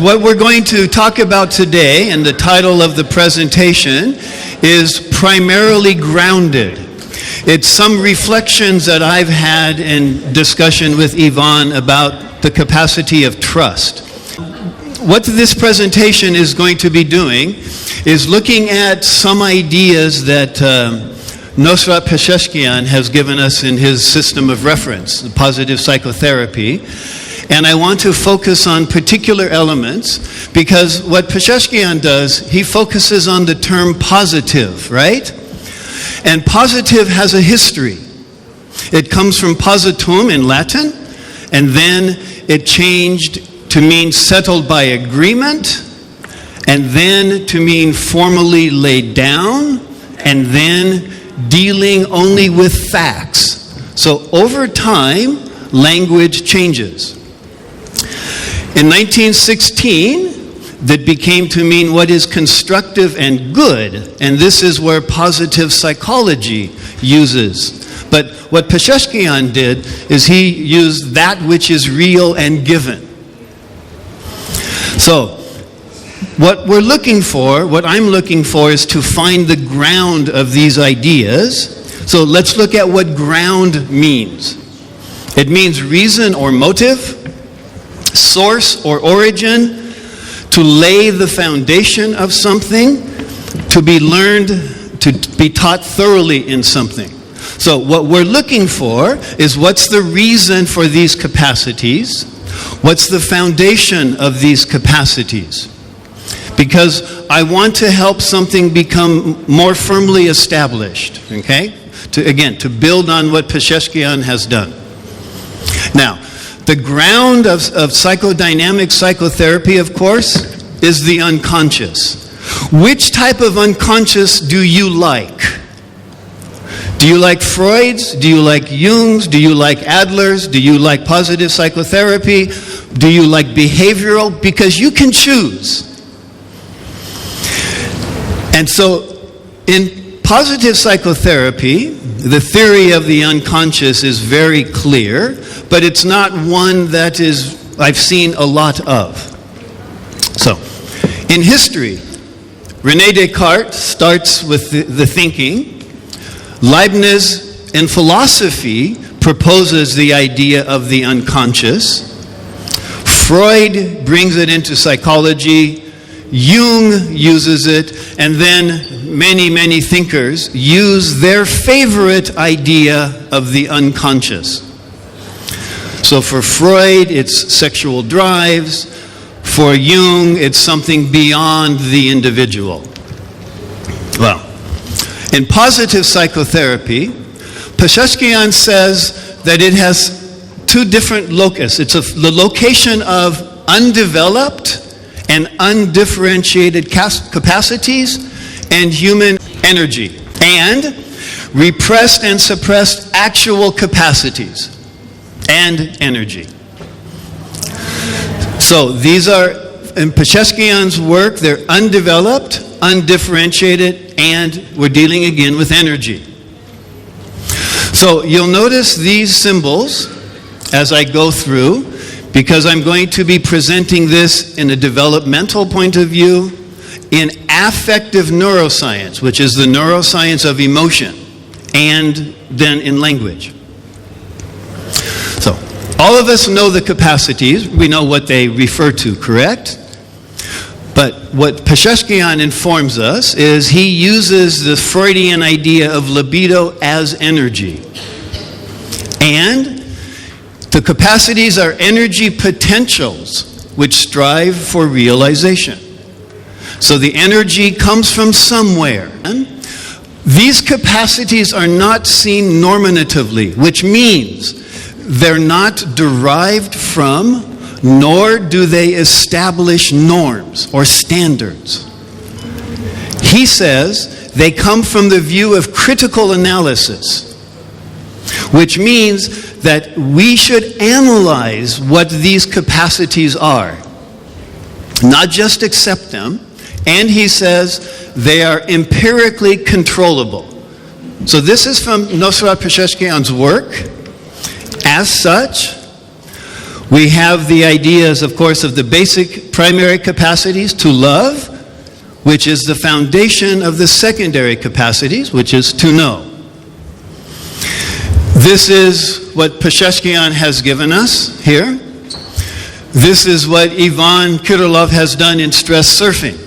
what we're going to talk about today, and the title of the presentation is Primarily Grounded. It's some reflections that I've had in discussion with Yvonne about the capacity of trust. What this presentation is going to be doing is looking at some ideas that Peseschkian has given us in his system of reference, the positive psychotherapy. And I want to focus on particular elements because what Peseschkian does, he focuses on the term positive, right? And positive has a history. It comes from positum in Latin, and then it changed to mean settled by agreement, and then to mean formally laid down, and then dealing only with facts. So over time, language changes. In 1916, that became to mean what is constructive and good, and this is where positive psychology uses. But what Peseschkian did is he used that which is real and given. So, what I'm looking for is to find the ground of these ideas. So let's look at what ground means. It means reason or motive, source or origin, to lay the foundation of something, to be learned, to be taught thoroughly in something. So what we're looking for is what's the reason for these capacities? What's the foundation of these capacities? Because I want to help something become more firmly established, okay? To build on what Peseschkian has done. Now, the ground of psychodynamic psychotherapy, of course, is the unconscious. Which type of unconscious do you like? Do you like Freud's? Do you like Jung's? Do you like Adler's? Do you like positive psychotherapy? Do you like behavioral? Because you can choose. And so, in positive psychotherapy, the theory of the unconscious is very clear, but it's not one that I've seen a lot of. So, in history, René Descartes starts with the thinking. Leibniz in philosophy proposes the idea of the unconscious. Freud brings it into psychology. Jung uses it, and then many thinkers use their favorite idea of the unconscious. So for Freud, it's sexual drives. For Jung, it's something beyond the individual. Well, in positive psychotherapy, Peseschkian says that it has two different locus. It's the location of undeveloped and undifferentiated capacities and human energy, and repressed and suppressed actual capacities and energy. So these are, in Peseschkian's work, they're undeveloped, undifferentiated, and we're dealing again with energy. So you'll notice these symbols as I go through, because I'm going to be presenting this in a developmental point of view, in affective neuroscience, which is the neuroscience of emotion, and then in language. So, all of us know the capacities. We know what they refer to, correct? But what Peseschkian informs us is he uses the Freudian idea of libido as energy. And the capacities are energy potentials which strive for realization. So the energy comes from somewhere. These capacities are not seen normatively, which means they're not derived from, nor do they establish norms or standards. He says they come from the view of critical analysis, which means that we should analyze what these capacities are, not just accept them. And he says they are empirically controllable. So this is from Peseschkian's work. As such, We have the ideas, of course, of the basic primary capacities to love, which is the foundation of the secondary capacities, which is to know. This is what Peseschkian has given us here. This is what Ivan Kirillov has done in stress surfing.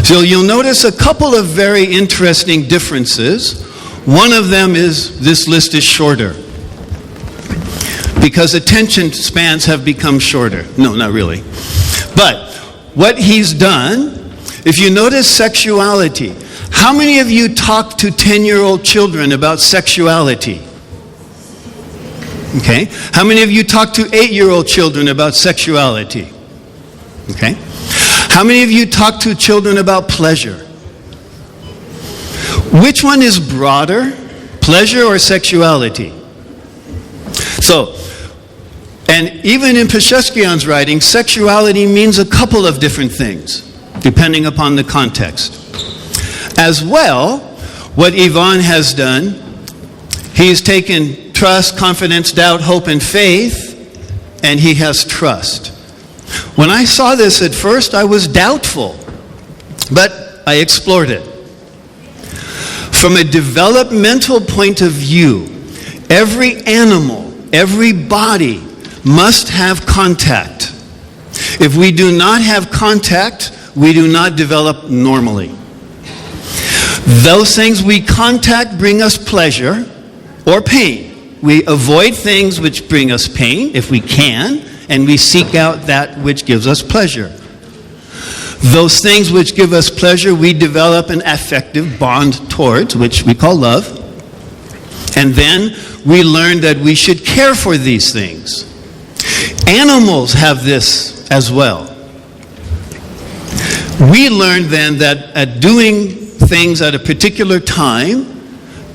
So you'll notice a couple of very interesting differences. One of them is this list is shorter, because attention spans have become shorter. No, not really. But what he's done, if you notice sexuality, how many of you talk to 10-year-old children about sexuality? Okay. How many of you talk to 8-year-old children about sexuality? Okay. How many of you talk to children about pleasure? Which one is broader, pleasure or sexuality? So, and even in Peseschkian's writing, sexuality means a couple of different things, depending upon the context. As well, what Ivan has done, he's taken trust, confidence, doubt, hope, and faith, and he has trust. When I saw this at first, I was doubtful, but I explored it. From a developmental point of view, every animal, every body must have contact. If we do not have contact, we do not develop normally. Those things we contact bring us pleasure or pain. We avoid things which bring us pain, if we can, and we seek out that which gives us pleasure. Those things which give us pleasure, we develop an affective bond towards, which we call love. And then we learn that we should care for these things. Animals have this as well. We learn then that at doing things at a particular time,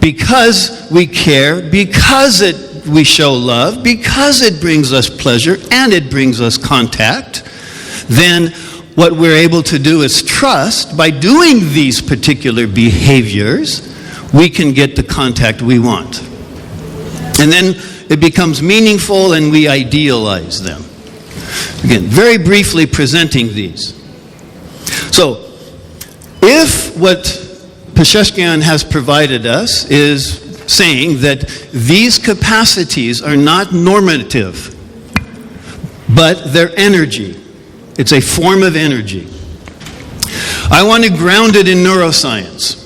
because we care, because we show love, because it brings us pleasure and it brings us contact, then what we're able to do is trust. By doing these particular behaviors, we can get the contact we want. And then it becomes meaningful and we idealize them. Again, very briefly presenting these. So, if what Peseschkian has provided us is saying that these capacities are not normative, but they're energy. It's a form of energy. I want to ground it in neuroscience.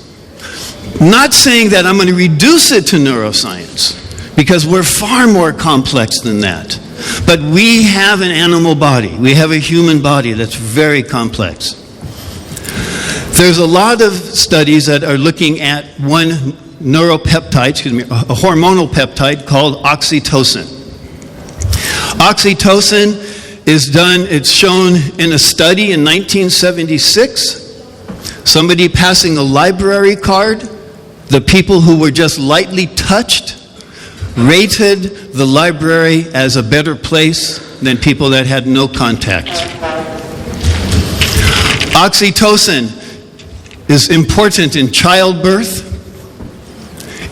Not saying that I'm going to reduce it to neuroscience, because we're far more complex than that. But we have an animal body. We have a human body that's very complex. There's a lot of studies that are looking at one neuropeptide, a hormonal peptide called oxytocin. Oxytocin it's shown in a study in 1976. Somebody passing a library card, the people who were just lightly touched rated the library as a better place than people that had no contact. Oxytocin is important in childbirth,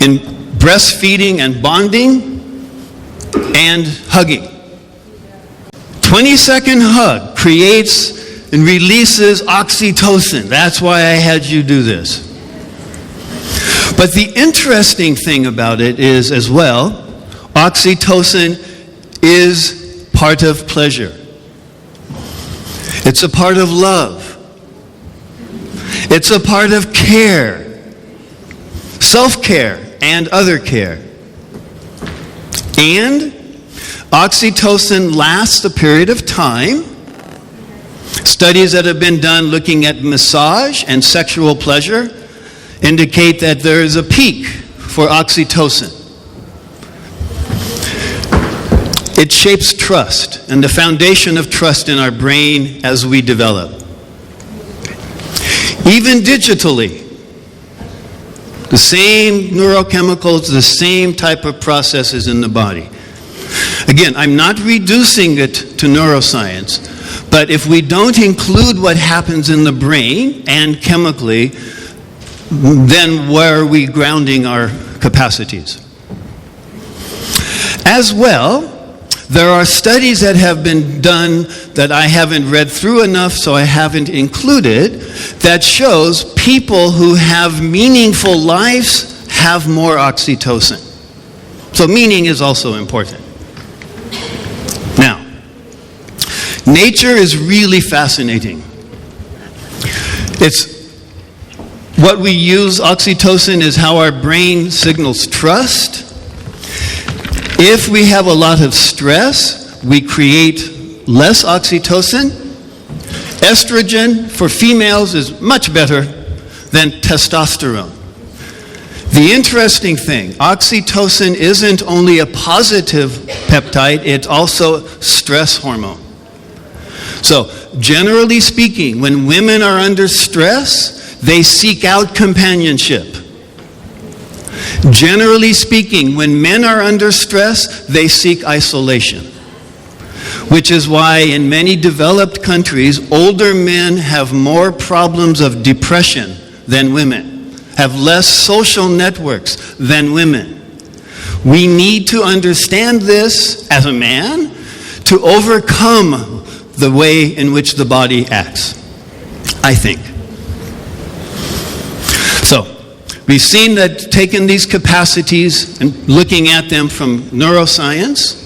in breastfeeding and bonding, and hugging. 20-second hug creates and releases oxytocin. That's why I had you do this. But the interesting thing about it is, as well, oxytocin is part of pleasure. It's a part of love. It's a part of care, self-care, and other care. And oxytocin lasts a period of time. Studies that have been done looking at massage and sexual pleasure indicate that there is a peak for oxytocin. It shapes trust and the foundation of trust in our brain as we develop. Even digitally, the same neurochemicals, the same type of processes in the body. Again, I'm not reducing it to neuroscience, but if we don't include what happens in the brain and chemically, then where are we grounding our capacities? As well, There are studies that have been done that I haven't read through enough, so I haven't included, that shows people who have meaningful lives have more oxytocin. So meaning is also important. Now, nature is really fascinating. It's what we use, oxytocin, is how our brain signals trust. If we have a lot of stress, we create less oxytocin. Estrogen for females is much better than testosterone. The interesting thing, oxytocin isn't only a positive peptide, it's also stress hormone. So, generally speaking, when women are under stress, they seek out companionship. Generally speaking, when men are under stress, they seek isolation. Which is why in many developed countries, older men have more problems of depression than women, have less social networks than women. We need to understand this as a man to overcome the way in which the body acts, I think. So, we've seen that taking these capacities and looking at them from neuroscience,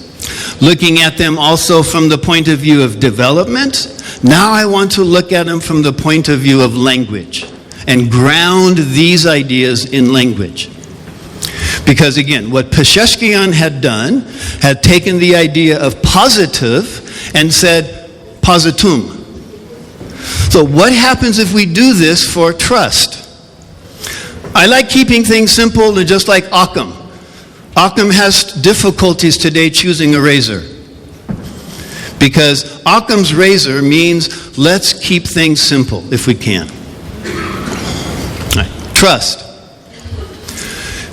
looking at them also from the point of view of development, now I want to look at them from the point of view of language and ground these ideas in language. Because again, what Peseschkian had done, had taken the idea of positive and said positum. So what happens if we do this for trust? I like keeping things simple, and just like Occam. Occam has difficulties today choosing a razor. Because Occam's razor means let's keep things simple if we can. Right. Trust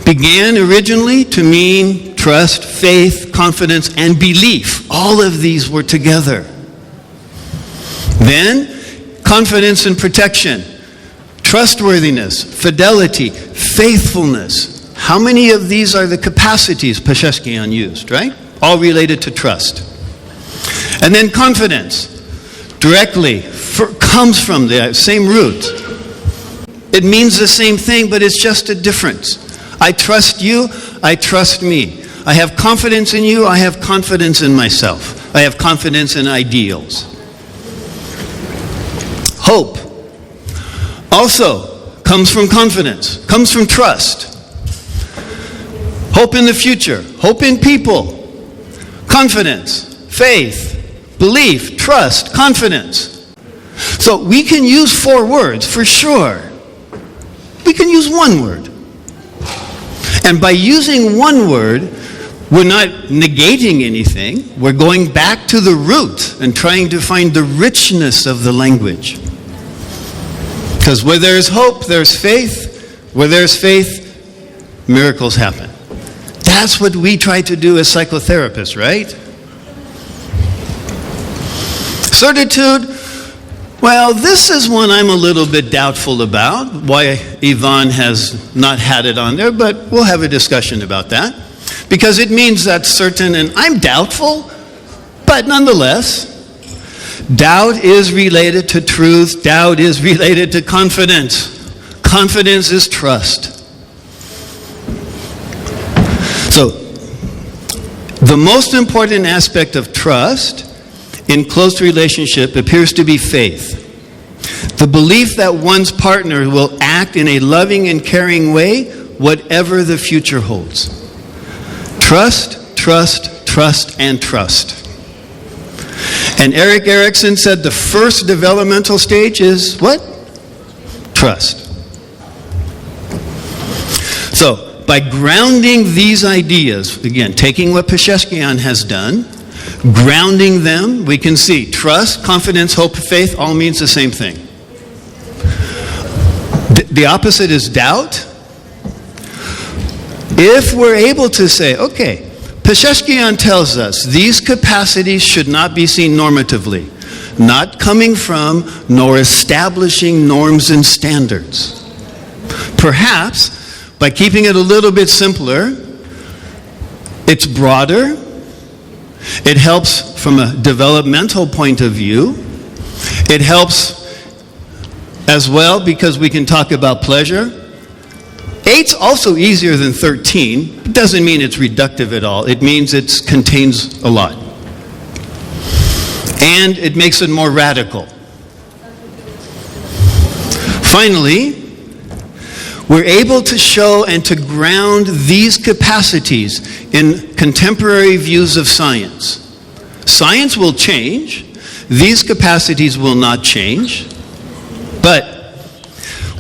began originally to mean trust, faith, confidence, and belief. All of these were together. Then, confidence and protection, trustworthiness, fidelity, faithfulness. How many of these are the capacities Peseschkian used, right? All related to trust. And then confidence, directly, comes from the same root. It means the same thing, but it's just a difference. I trust you, I trust me. I have confidence in you, I have confidence in myself. I have confidence in ideals. Hope also comes from confidence, comes from trust. Hope in the future, hope in people, confidence, faith, belief, trust, confidence. So we can use 4 words for sure. We can use 1 word. And by using 1 word, we're not negating anything. We're going back to the root and trying to find the richness of the language. Because where there's hope, there's faith. Where there's faith, miracles happen. That's what we try to do as psychotherapists, right? Certitude, well, this is one I'm a little bit doubtful about, why Yvonne has not had it on there, but we'll have a discussion about that. Because it means that's certain, and I'm doubtful, but nonetheless, doubt is related to truth, doubt is related to confidence. Confidence is trust. So, the most important aspect of trust in close relationship appears to be faith. The belief that one's partner will act in a loving and caring way, whatever the future holds. Trust, trust, trust, and trust. And Erik Erikson said the first developmental stage is what? Trust. So, by grounding these ideas, again, taking what Peseschkian has done, grounding them, we can see trust, confidence, hope, faith all means the same thing. The opposite is doubt. If we're able to say, okay, Peseschkian tells us these capacities should not be seen normatively, not coming from nor establishing norms and standards. Perhaps, by keeping it a little bit simpler, it's broader, It helps from a developmental point of view. It helps as well because we can talk about pleasure. 8's also easier than 13. It doesn't mean it's reductive at all. It means it contains a lot. And it makes it more radical. Finally, we're able to show and to ground these capacities in contemporary views of science. Science will change. These capacities will not change. But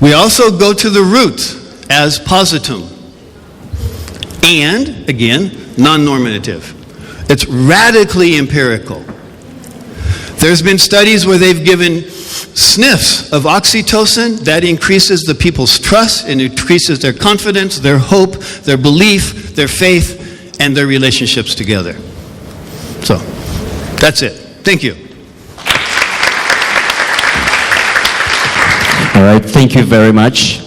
we also go to the root as positum. And, again, non-normative. It's radically empirical. There's been studies where they've given sniffs of oxytocin. That increases the people's trust and increases their confidence, their hope, their belief, their faith, and their relationships together. So, that's it. Thank you. All right, thank you very much.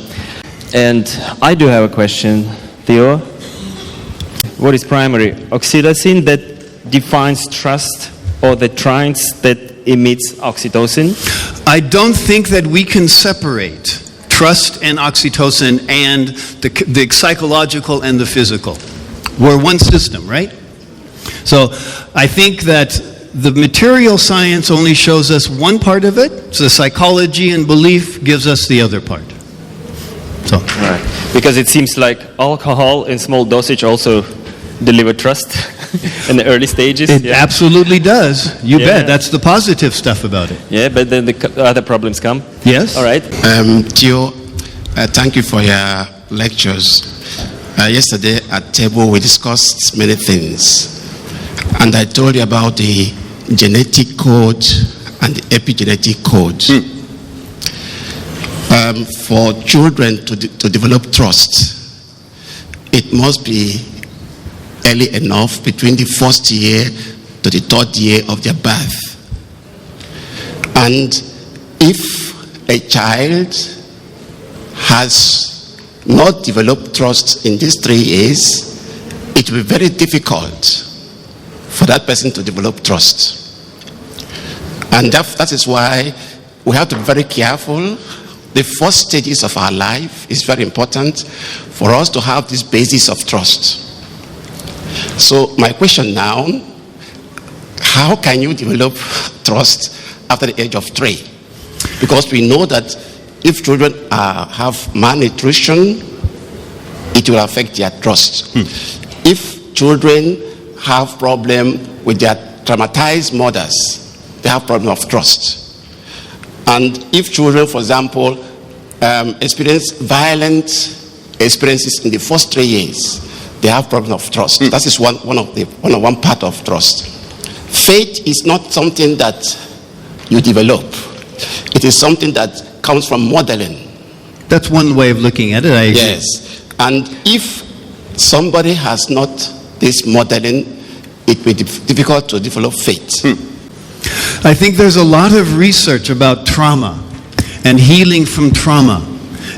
And I do have a question, Theo. What is primary? Oxytocin that defines trust, or the trance that emits oxytocin? I don't think that we can separate trust and oxytocin and the psychological and the physical. We're one system, right? So I think that the material science only shows us one part of it. So the psychology and belief gives us the other part. So. Right. Because it seems like alcohol in small dosage also deliver trust in the early stages. It absolutely does. You bet. That's the positive stuff about it. Yeah, but then the other problems come. Yes. All right. Theo, thank you for your lectures. Yesterday at table we discussed many things. And I told you about the genetic code and the epigenetic code. For children to develop trust, it must be early enough, between the first year to the third year of their birth. And if a child has not developed trust in these 3 years, it will be very difficult for that person to develop trust. And that is why we have to be very careful. The first stages of our life is very important for us to have this basis of trust. So my question now, how can you develop trust after the age of 3? Because we know that if children have malnutrition, it will affect their trust. If children have problem with their traumatized mothers, they have problem of trust. And if children, for example, experience violent experiences in the first 3 years, they have problem of trust. That is one part of trust. Faith is not something that you develop. It is something that comes from modeling. That's one way of looking at it, I agree. Yes. And if somebody has not this modeling, it will be difficult to develop faith. I think there's a lot of research about trauma and healing from trauma.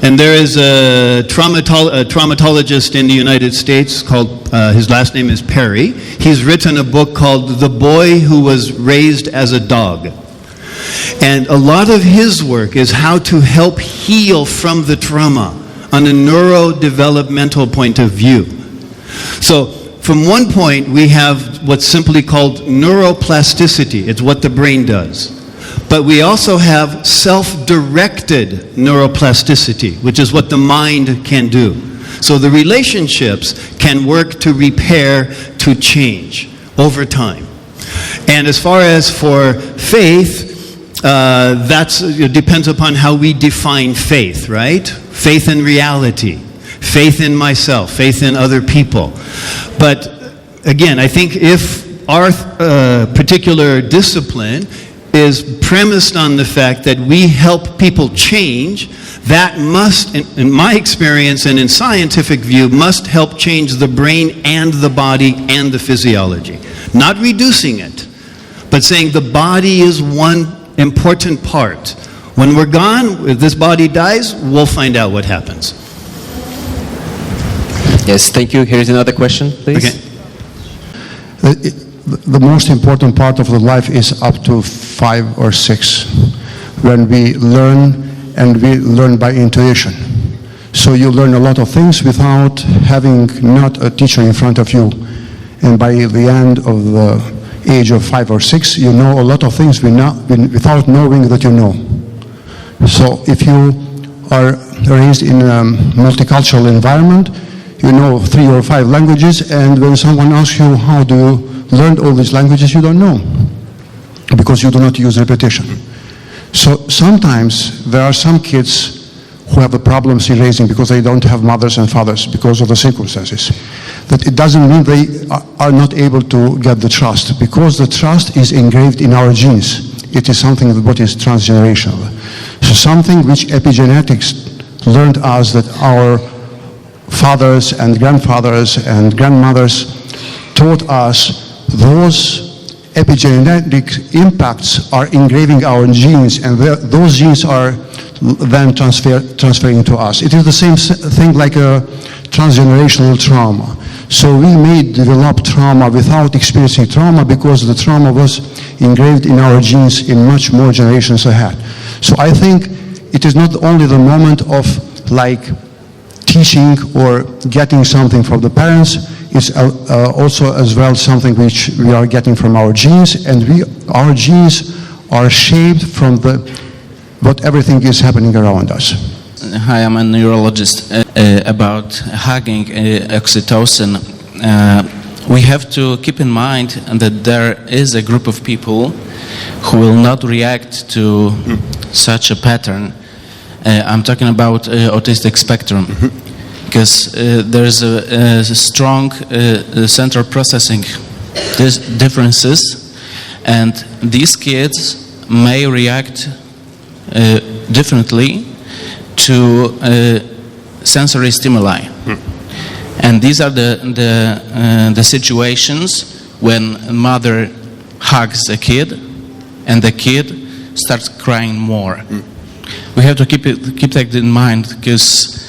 And there is a traumatologist in the United States called, his last name is Perry. He's written a book called The Boy Who Was Raised as a Dog. And a lot of his work is how to help heal from the trauma on a neurodevelopmental point of view. So from one point, we have what's simply called neuroplasticity. It's what the brain does. But we also have self-directed neuroplasticity, which is what the mind can do. So the relationships can work to repair, to change over time. And as far as for faith, it depends upon how we define faith, right? Faith in reality, faith in myself, faith in other people. But again, I think if our particular discipline is premised on the fact that we help people change, that must, in my experience and in scientific view, must help change the brain and the body and the physiology. Not reducing it, but saying the body is one important part. When we're gone, if this body dies, we'll find out what happens. Yes, thank you. Here's another question, please. Okay. the most important part of the life is up to 5 or 6, when we learn, and we learn by intuition. So you learn a lot of things without having not a teacher in front of you. And by the end of the age of 5 or 6, you know a lot of things without knowing that you know. So if you are raised in a multicultural environment, you know 3 or 5 languages, and when someone asks you how do you learn all these languages, you don't know, because you do not use repetition. So sometimes there are some kids who have problems in raising because they don't have mothers and fathers because of the circumstances. But it doesn't mean they are not able to get the trust, because the trust is engraved in our genes. It is something that is transgenerational. So something which epigenetics learned us, that our fathers and grandfathers and grandmothers taught us, those epigenetic impacts are engraving our genes, and those genes are then transferring to us. It is the same thing like a transgenerational trauma. So we may develop trauma without experiencing trauma, because the trauma was engraved in our genes in much more generations ahead. So I think it is not only the moment of like teaching or getting something from the parents, it's also as well something which we are getting from our genes, and our genes are shaped from what everything is happening around us. Hi, I'm a neurologist. About hugging oxytocin, we have to keep in mind that there is a group of people who will not react to such a pattern. I'm talking about autistic spectrum, because there's a strong central processing differences, and these kids may react differently to sensory stimuli. And these are the situations when a mother hugs a kid and the kid starts crying more. We have to keep that in mind, because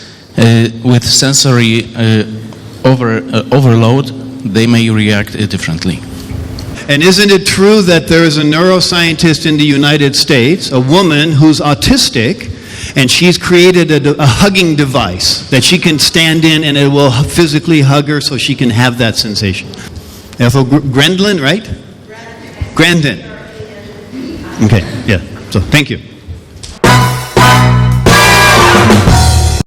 with sensory overload, they may react differently. And isn't it true that there is a neuroscientist in the United States, a woman who's autistic, and she's created a hugging device that she can stand in, and it will physically hug her so she can have that sensation? Ethel Grendlin, right? Grandin. Okay, yeah. So thank you.